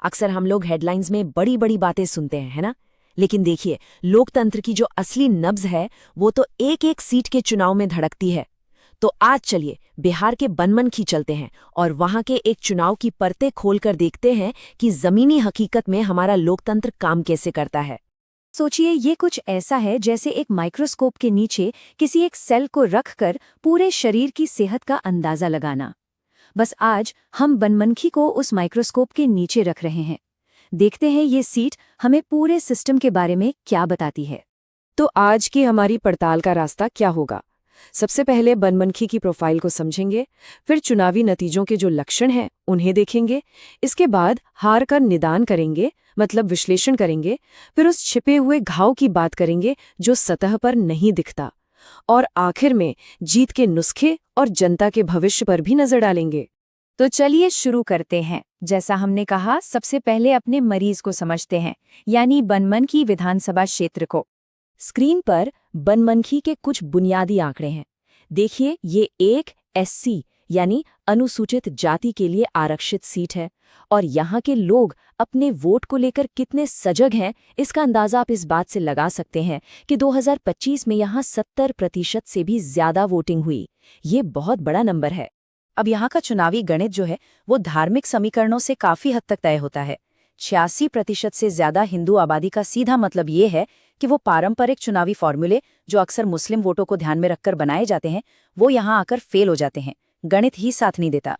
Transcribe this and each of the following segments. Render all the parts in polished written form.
अक्सर हम लोग हेडलाइंस में बड़ी बड़ी बातें सुनते हैं, है ना? लेकिन देखिए, लोकतंत्र की जो असली नब्ज है वो तो एक एक सीट के चुनाव में धड़कती है। तो आज चलिए बिहार के बनमनखी चलते हैं और वहां के एक चुनाव की परतें खोलकर देखते हैं कि जमीनी हकीकत में हमारा लोकतंत्र काम कैसे करता है। सोचिए, ये कुछ ऐसा है जैसे एक माइक्रोस्कोप के नीचे किसी एक सेल को रखकर पूरे शरीर की सेहत का अंदाजा लगाना। बस आज हम बनमनखी को उस माइक्रोस्कोप के नीचे रख रहे हैं। देखते हैं ये सीट हमें पूरे सिस्टम के बारे में क्या बताती है। तो आज की हमारी पड़ताल का रास्ता क्या होगा? सबसे पहले बनमनखी की प्रोफाइल को समझेंगे, फिर चुनावी नतीजों के जो लक्षण हैं उन्हें देखेंगे, इसके बाद हार का निदान करेंगे, मतलब विश्लेषण करेंगे, फिर उस छिपे हुए घाव की बात करेंगे जो सतह पर नहीं दिखता, और आखिर में जीत के नुस्खे और जनता के भविष्य पर भी नजर डालेंगे। तो चलिए शुरू करते हैं। जैसा हमने कहा, सबसे पहले अपने मरीज को समझते हैं, यानी बनमनखी विधानसभा क्षेत्र को। स्क्रीन पर बनमनखी के कुछ बुनियादी आंकड़े हैं। देखिए, ये एक SC यानी अनुसूचित जाति के लिए आरक्षित सीट है, और यहाँ के लोग अपने वोट को लेकर कितने सजग हैं इसका अंदाजा आप इस बात से लगा सकते हैं कि 2025 में यहाँ 70% से भी ज्यादा वोटिंग हुई। ये बहुत बड़ा नंबर है। अब यहाँ का चुनावी गणित जो है वो धार्मिक समीकरणों से काफी हद तक तय होता है। 86% से ज्यादा हिंदू आबादी का सीधा मतलब ये है कि वो पारंपरिक चुनावी फॉर्मूले जो अक्सर मुस्लिम वोटों को ध्यान में रखकर बनाए जाते हैं वो यहाँ आकर फेल हो जाते हैं। गणित ही साथ नहीं देता।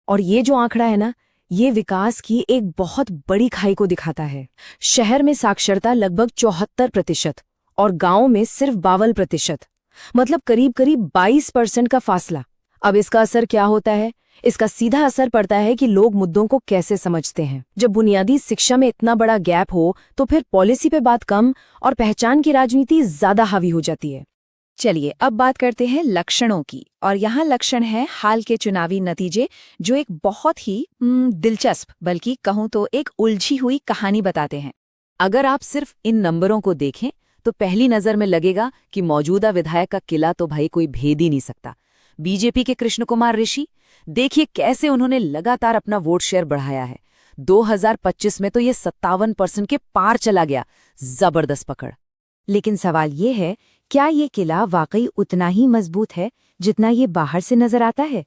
और ये जो आंकड़ा है ना, ये विकास की एक बहुत बड़ी खाई को दिखाता है। शहर में साक्षरता लगभग 74% और गांव में सिर्फ 52%, मतलब करीब करीब 22% का फासला। अब इसका असर क्या होता है? इसका सीधा असर पड़ता है कि लोग मुद्दों को कैसे समझते हैं। जब बुनियादी शिक्षा में इतना बड़ा गैप हो तो फिर पॉलिसी पे बात कम और पहचान की राजनीति ज्यादा हावी हो जाती है। चलिए अब बात करते हैं लक्षणों की, और यहाँ लक्षण है हाल के चुनावी नतीजे जो एक बहुत ही दिलचस्प, बल्कि कहूँ तो एक उलझी हुई कहानी बताते हैं। अगर आप सिर्फ इन नंबरों को देखें तो पहली नजर में लगेगा कि मौजूदा विधायक का किला तो भाई कोई भेद ही नहीं सकता। बीजेपी के कृष्ण कुमार ऋषि, देखिए कैसे उन्होंने लगातार अपना वोट शेयर बढ़ाया है। 2025 में तो ये 57% के पार चला गया। जबरदस्त पकड़। लेकिन सवाल ये है, क्या ये किला वाकई उतना ही मजबूत है जितना ये बाहर से नजर आता है?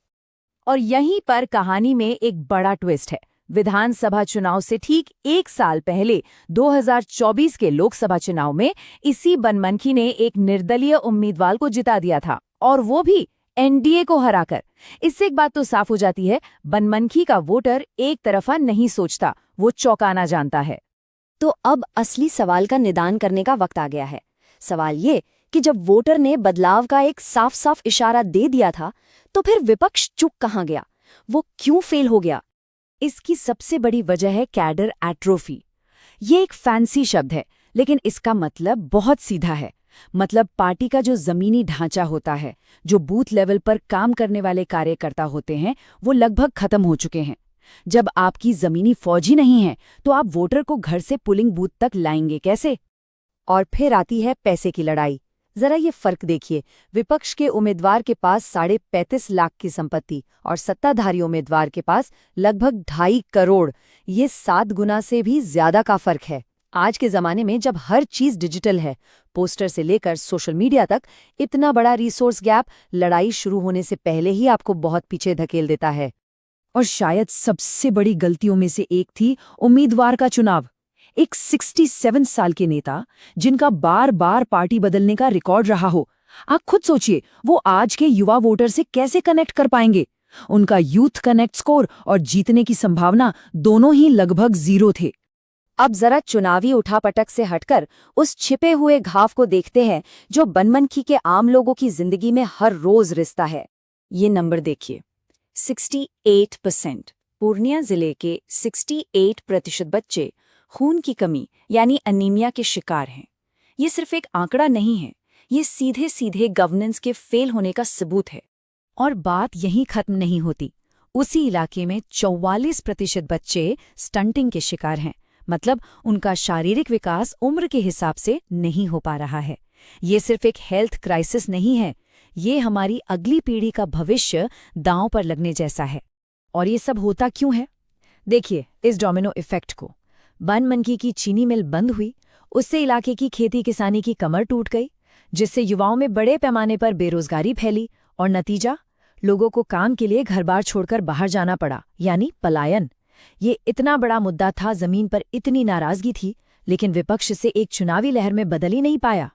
और यहीं पर कहानी में एक बड़ा ट्विस्ट है। विधानसभा चुनाव से ठीक एक साल पहले 2024 के लोकसभा चुनाव में इसी बनमनखी ने एक निर्दलीय उम्मीदवार को जिता दिया था, और वो भी NDA को हराकर। इससे एक बात तो साफ हो जाती है, बनमनखी का वोटर एक तरफा नहीं सोचता, वो चौंकाना जानता है। तो अब असली सवाल का निदान करने का वक्त आ गया है। सवाल ये कि जब वोटर ने बदलाव का एक साफ साफ इशारा दे दिया था तो फिर विपक्ष चुप कहाँ गया? वो क्यों फेल हो गया? इसकी सबसे बड़ी वजह है कैडर एट्रोफी। ये एक फैंसी शब्द है, लेकिन इसका मतलब बहुत सीधा है। मतलब पार्टी का जो जमीनी ढांचा होता है, जो बूथ लेवल पर काम करने वाले कार्यकर्ता होते हैं, वो लगभग खत्म हो चुके हैं। जब आपकी जमीनी फौज ही नहीं है तो आप वोटर को घर से पुलिंग बूथ तक लाएंगे कैसे? और फिर आती है पैसे की लड़ाई। जरा ये फर्क देखिए, विपक्ष के उम्मीदवार के पास 35.5 लाख की संपत्ति और सत्ताधारी उम्मीदवार के पास लगभग 2.5 करोड़। ये 7 गुना से भी ज्यादा का फर्क है। आज के जमाने में जब हर चीज डिजिटल है, पोस्टर से लेकर सोशल मीडिया तक, इतना बड़ा रिसोर्स गैप लड़ाई शुरू होने से पहले ही आपको बहुत पीछे धकेल देता है। और शायद सबसे बड़ी गलतियों में से एक थी उम्मीदवार का चुनाव। एक 67 साल के नेता जिनका बार बार पार्टी बदलने का रिकॉर्ड रहा हो, आप खुद सोचिए वो आज के युवा वोटर से कैसे कनेक्ट कर पाएंगे? उनका यूथ कनेक्ट स्कोर और जीतने की संभावना दोनों ही लगभग 0 थे। अब जरा चुनावी उठापटक से हटकर उस छिपे हुए घाव को देखते हैं जो बनमनखी के आम लोगों की जिंदगी में हर रोज रिश्ता है। ये नंबर देखिए, 68%। पूर्णिया जिले के 68% बच्चे खून की कमी यानी अनीमिया के शिकार हैं। ये सिर्फ एक आंकड़ा नहीं है, ये सीधे सीधे गवर्नेंस के फेल होने का सबूत है। और बात यहीं खत्म नहीं होती। उसी इलाके में 44% बच्चे स्टंटिंग के शिकार हैं, मतलब उनका शारीरिक विकास उम्र के हिसाब से नहीं हो पा रहा है। ये सिर्फ एक हेल्थ क्राइसिस नहीं है, ये हमारी अगली पीढ़ी का भविष्य दांव पर लगने जैसा है। और ये सब होता क्यों है? देखिए इस डोमिनो इफेक्ट को। बनमनखी की चीनी मिल बंद हुई, उससे इलाके की खेती किसानी की कमर टूट गई, जिससे युवाओं में बड़े पैमाने पर बेरोजगारी फैली, और नतीजा, लोगों को काम के लिए घर-बार छोड़कर बाहर जाना पड़ा, यानी पलायन। ये इतना बड़ा मुद्दा था, जमीन पर इतनी नाराजगी थी, लेकिन विपक्ष से एक चुनावी लहर में बदल ही नहीं पाया।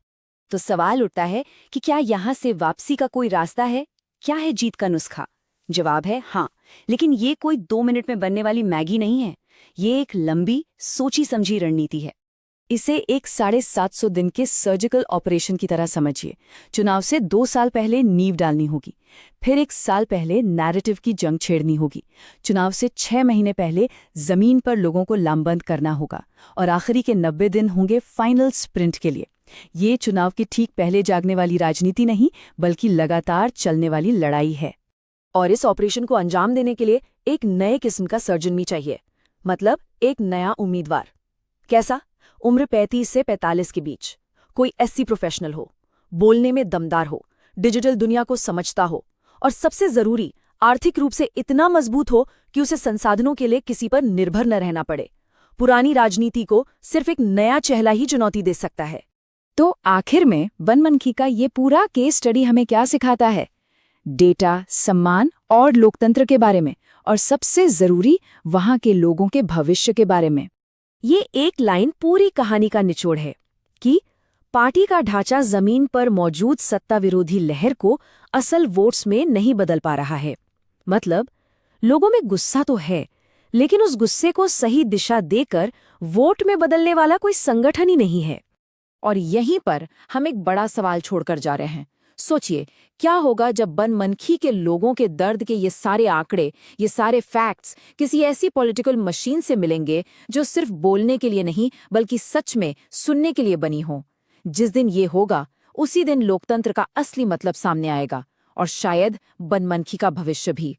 तो सवाल उठता है कि क्या यहाँ से वापसी का कोई रास्ता है? क्या है जीत का नुस्खा? जवाब है हाँ, लेकिन ये कोई 2 मिनट में बनने वाली मैगी नहीं है। ये एक लंबी, सोची समझी रणनीति है। इसे एक 750 दिन के सर्जिकल ऑपरेशन की तरह समझिए। चुनाव से 2 साल पहले नींव डालनी होगी, फिर 1 साल पहले नैरेटिव की जंग छेड़नी होगी, चुनाव से 6 महीने पहले जमीन पर लोगों को लामबंद करना होगा, और आखिरी के 90 दिन होंगे फाइनल स्प्रिंट के लिए। ये चुनाव के ठीक पहले जागने वाली राजनीति नहीं, बल्कि लगातार चलने वाली लड़ाई है। और इस ऑपरेशन को अंजाम देने के लिए एक नए किस्म का सर्जन भी चाहिए, मतलब एक नया उम्मीदवार। कैसा? उम्र 35 से 45 के बीच, कोई एससी प्रोफेशनल हो, बोलने में दमदार हो, डिजिटल दुनिया को समझता हो, और सबसे जरूरी, आर्थिक रूप से इतना मजबूत हो कि उसे संसाधनों के लिए किसी पर निर्भर न रहना पड़े। पुरानी राजनीति को सिर्फ एक नया चेहरा ही चुनौती दे सकता है। तो आखिर में बनमनखी का ये पूरा केस स्टडी हमें क्या सिखाता है? डेटा, सम्मान और लोकतंत्र के बारे में, और सबसे जरूरी, वहां के लोगों के भविष्य के बारे में। ये एक लाइन पूरी कहानी का निचोड़ है कि पार्टी का ढांचा जमीन पर मौजूद सत्ता विरोधी लहर को असल वोट्स में नहीं बदल पा रहा है। मतलब, लोगों में गुस्सा तो है, लेकिन उस गुस्से को सही दिशा देकर वोट में बदलने वाला कोई संगठन ही नहीं है। और यहीं पर हम एक बड़ा सवाल छोड़कर जा रहे हैं। सोचिए, क्या होगा जब बनमनखी के लोगों के दर्द के ये सारे आंकड़े, ये सारे फैक्ट्स किसी ऐसी पॉलिटिकल मशीन से मिलेंगे जो सिर्फ बोलने के लिए नहीं, बल्कि सच में सुनने के लिए बनी हो। जिस दिन ये होगा, उसी दिन लोकतंत्र का असली मतलब सामने आएगा, और शायद बनमनखी का भविष्य भी।